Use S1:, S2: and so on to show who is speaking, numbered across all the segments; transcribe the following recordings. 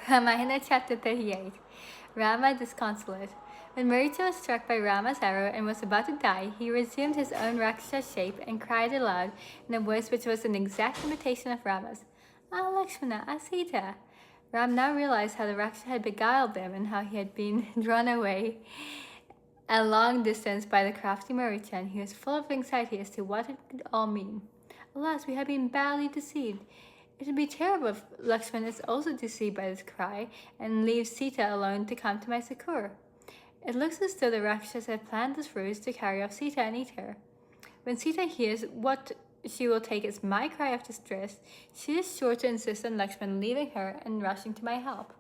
S1: Ramayana chapter 38. Rama disconsolate. When Marita was struck by Rama's arrow and was about to die, he resumed his own Rakshasa shape and cried aloud in a voice which was an exact imitation of Rama's. Ah, Lakshmana, ah, Sita. Ram now realized how the Rakshasa had beguiled them and how he had been drawn away a long distance by the crafty Marita, and he was full of anxiety as to what it could all mean. Alas, we have been badly deceived. It would be terrible if Lakshman is also deceived by this cry and leaves Sita alone to come to my succor. It looks as though the Rakshas have planned this ruse to carry off Sita and eat her. When Sita hears what she will take as my cry of distress, she is sure to insist on Lakshman leaving her and rushing to my help.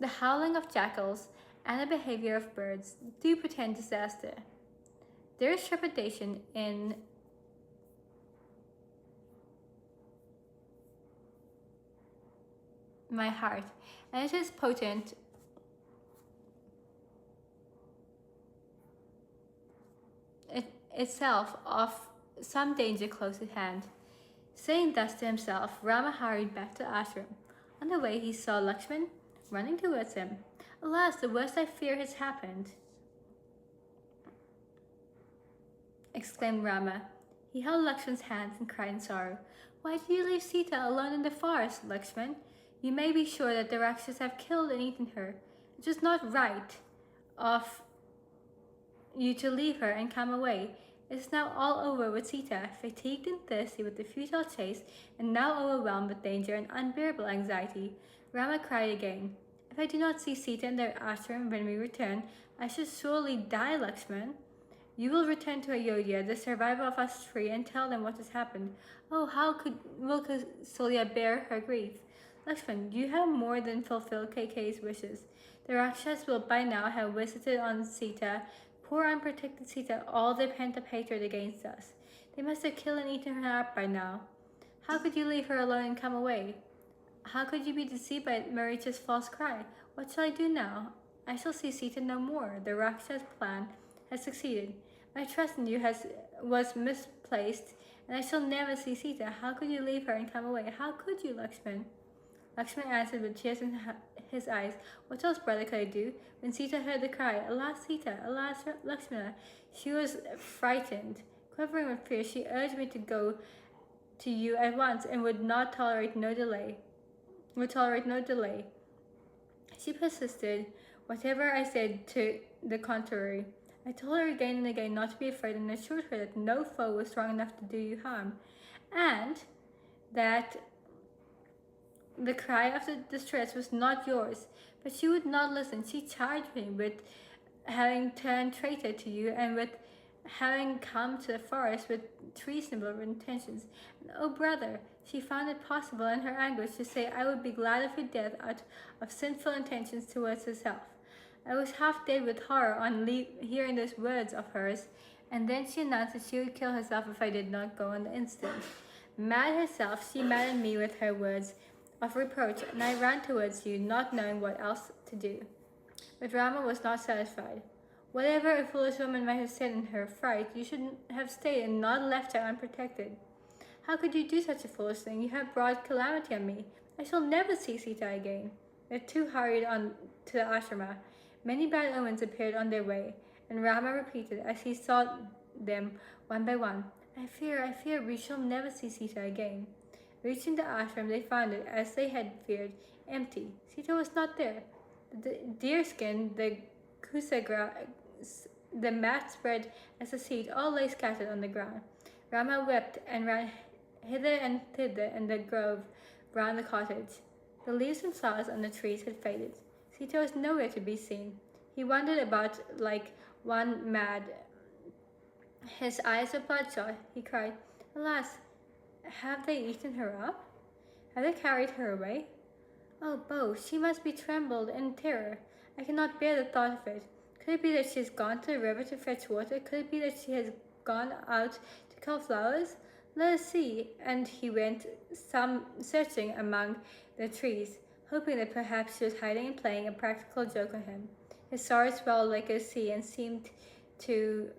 S1: The howling of jackals and the behavior of birds do portend disaster. There is trepidation in my heart, and it is potent itself of some danger close at hand. Saying thus to himself, Rama hurried back to ashram. On the way he saw Lakshman running towards him. Alas, the worst I fear has happened, exclaimed Rama. He held Lakshman's hands and cried in sorrow. Why did you leave Sita alone in the forest, Lakshman? You may be sure that the Rakshas have killed and eaten her. It was not right of you to leave her and come away. It is now all over with Sita, fatigued and thirsty with the futile chase, and now overwhelmed with danger and unbearable anxiety. Rama cried again. If I do not see Sita in their ashram when we return, I shall surely die, Lakshman. You will return to Ayodhya, the survivor of us three, and tell them what has happened. Oh, how will Kausalya bear her grief? Lakshman, you have more than fulfilled Kaikeyi's wishes. The Rakshas will by now have visited on Sita, poor unprotected Sita, all their pent-up hatred against us. They must have killed and eaten her up by now. How could you leave her alone and come away? How could you be deceived by Maricha's false cry? What shall I do now? I shall see Sita no more. The Rakshas' plan has succeeded. My trust in you was misplaced, and I shall never see Sita. How could you leave her and come away? How could you, Lakshman? Lakshman answered with tears in his eyes. What else, brother, could I do? When Sita heard the cry, Alas, Sita! Alas, Lakshmana! She was frightened. Quivering with fear, she urged me to go to you at once and would tolerate no delay. She persisted, whatever I said to the contrary. I told her again and again not to be afraid and assured her that no foe was strong enough to do you harm, and that the cry of the distress was not yours. But she would not listen. She charged me with having turned traitor to you and with having come to the forest with treasonable intentions. And oh, brother, she found it possible in her anguish to say I would be glad of her death out of sinful intentions towards herself. I was half dead with horror on hearing those words of hers, and then she announced that she would kill herself if I did not go on the instant. Mad herself, she maddened me with her words of reproach, and I ran towards you, not knowing what else to do. But Rama was not satisfied. Whatever a foolish woman might have said in her fright, you should have stayed and not left her unprotected. How could you do such a foolish thing? You have brought calamity on me. I shall never see Sita again. The two hurried on to the ashrama. Many bad omens appeared on their way, and Rama repeated as he saw them one by one, I fear we shall never see Sita again. Reaching the ashram, they found it, as they had feared, empty. Sita was not there. The deerskin, the kusa the mat spread as a seat, all lay scattered on the ground. Rama wept and ran hither and thither in the grove round the cottage. The leaves and flowers on the trees had faded. Sita was nowhere to be seen. He wandered about like one mad. His eyes were bloodshot. He cried, Alas, have they eaten her up? Have they carried her away? Oh, Bo, she must be trembled in terror. I cannot bear the thought of it. Could it be that she has gone to the river to fetch water? Could it be that she has gone out to cull flowers? Let us see. And he went searching among the trees, hoping that perhaps she was hiding and playing a practical joke on him. His sorrow swelled like a sea and seemed to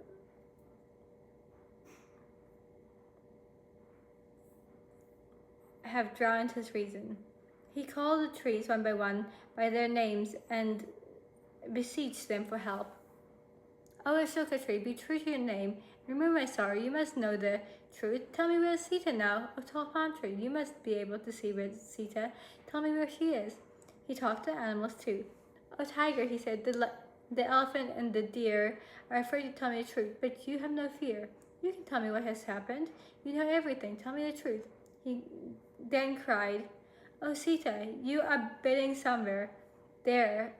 S1: have drowned his reason. He called the trees one by one by their names and beseeched them for help. O Ashoka tree, be true to your name. Remove my sorrow. You must know the truth. Tell me where is Sita now? O tall palm tree, you must be able to see where Sita. Tell me where she is. He talked to animals too. O tiger, he said, the elephant and the deer are afraid to tell me the truth, but you have no fear. You can tell me what has happened. You know everything. Tell me the truth. He then cried, Oh Sita, you are bidding somewhere. There,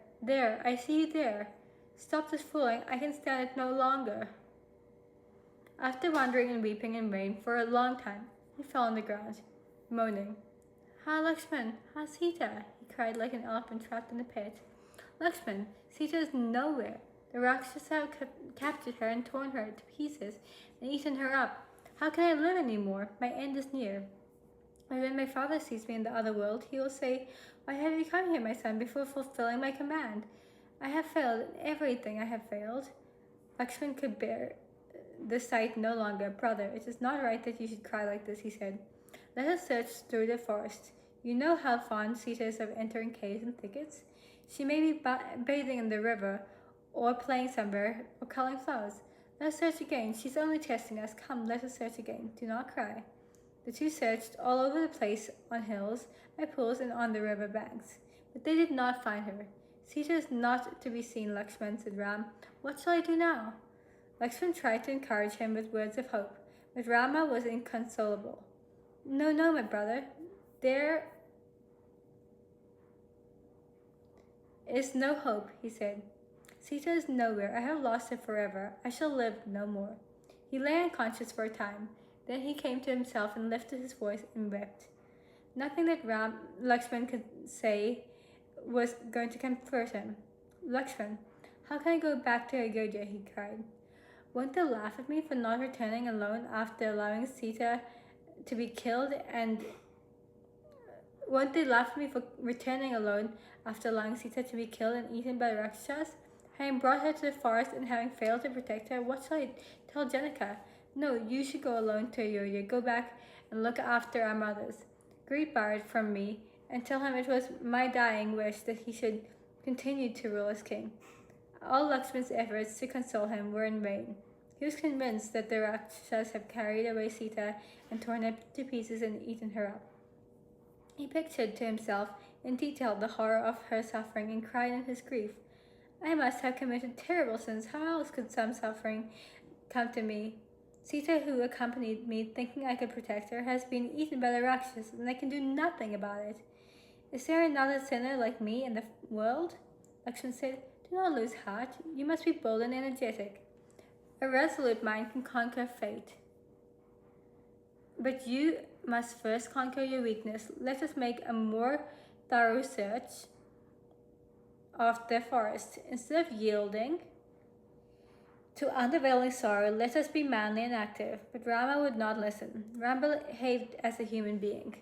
S1: I see you there. Stop this fooling. I can stand it no longer. After wandering and weeping in rain for a long time, he fell on the ground, moaning. Ha Lakshman, ha Sita, he cried like an elephant trapped in a pit. Lakshman, Sita is nowhere. The Rakshas have captured her and torn her to pieces and eaten her up. How can I live any more? My end is near. And when my father sees me in the other world, he will say, Why have you come here, my son, before fulfilling my command? I have failed in everything. I have failed. Lakshman could bear the sight no longer. Brother, it is not right that you should cry like this, he said. Let us search through the forest. You know how fond Sita is of entering caves and thickets. She may be bathing in the river, or playing somewhere, or culling flowers. Let us search again. She's only testing us. Come, let us search again. Do not cry. The two searched all over the place, on hills, by pools, and on the river banks. But they did not find her. Sita is not to be seen, Lakshman, said Ram. What shall I do now? Lakshman tried to encourage him with words of hope, but Rama was inconsolable. No, no, my brother. There is no hope, he said. Sita is nowhere. I have lost her forever. I shall live no more. He lay unconscious for a time. Then he came to himself and lifted his voice and wept. Nothing that Lakshman could say was going to comfort him. Lakshman, how can I go back to Ayodhya? He cried. Won't they laugh at me for not returning alone after allowing Sita to be killed won't they laugh at me for returning alone after allowing Sita to be killed and eaten by Rakshas? Having brought her to the forest and having failed to protect her, what shall I tell Janaka? No, you should go alone to Ayodhya. Go back and look after our mothers. Greet Bharat from me and tell him it was my dying wish that he should continue to rule as king. All Lakshman's efforts to console him were in vain. He was convinced that the Rakshas had carried away Sita and torn her to pieces and eaten her up. He pictured to himself in detail the horror of her suffering and cried in his grief, I must have committed terrible sins. How else could some suffering come to me? Sita, who accompanied me thinking I could protect her, has been eaten by the Rakshas and I can do nothing about it. Is there another sinner like me in the world? Lakshman said, Do not lose heart. You must be bold and energetic. A resolute mind can conquer fate. But you must first conquer your weakness. Let us make a more thorough search of the forest. Instead of yielding to unavailing sorrow, let us be manly and active. But Rama would not listen. Rama behaved as a human being,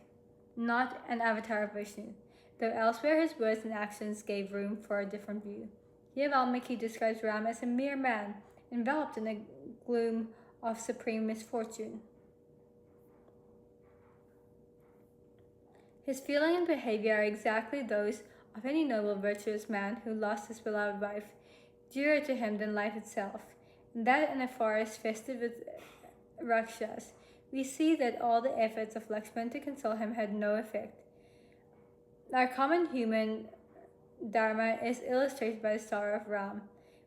S1: not an avatar of Vishnu, though elsewhere his words and actions gave room for a different view. Here Valmiki describes Rama as a mere man, enveloped in a gloom of supreme misfortune. His feeling and behavior are exactly those of any noble, virtuous man who lost his beloved wife, dearer to him than life itself, and that in a forest festive with Rakshas. We see that all the efforts of Lakshman to console him had no effect. Our common human dharma is illustrated by the sorrow of Ram.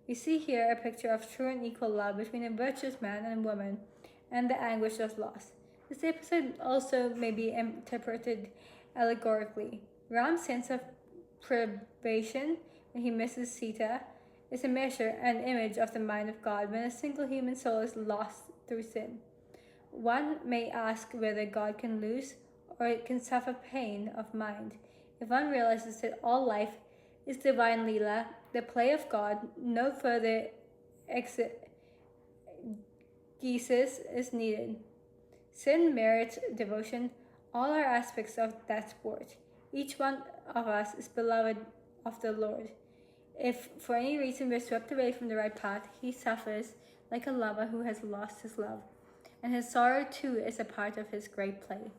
S1: We see here a picture of true and equal love between a virtuous man and woman, and the anguish of loss. This episode also may be interpreted allegorically. Ram's sense of privation when he misses Sita is a measure and image of the mind of God when a single human soul is lost through sin. One may ask whether God can lose or it can suffer pain of mind. If one realizes that all life is divine Leela, the play of God, no further exegesis is needed. Sin, merit, devotion, all are aspects of that sport. Each one of us is beloved of the Lord. If for any reason we're swept away from the right path, he suffers like a lover who has lost his love, and his sorrow too is a part of his great play.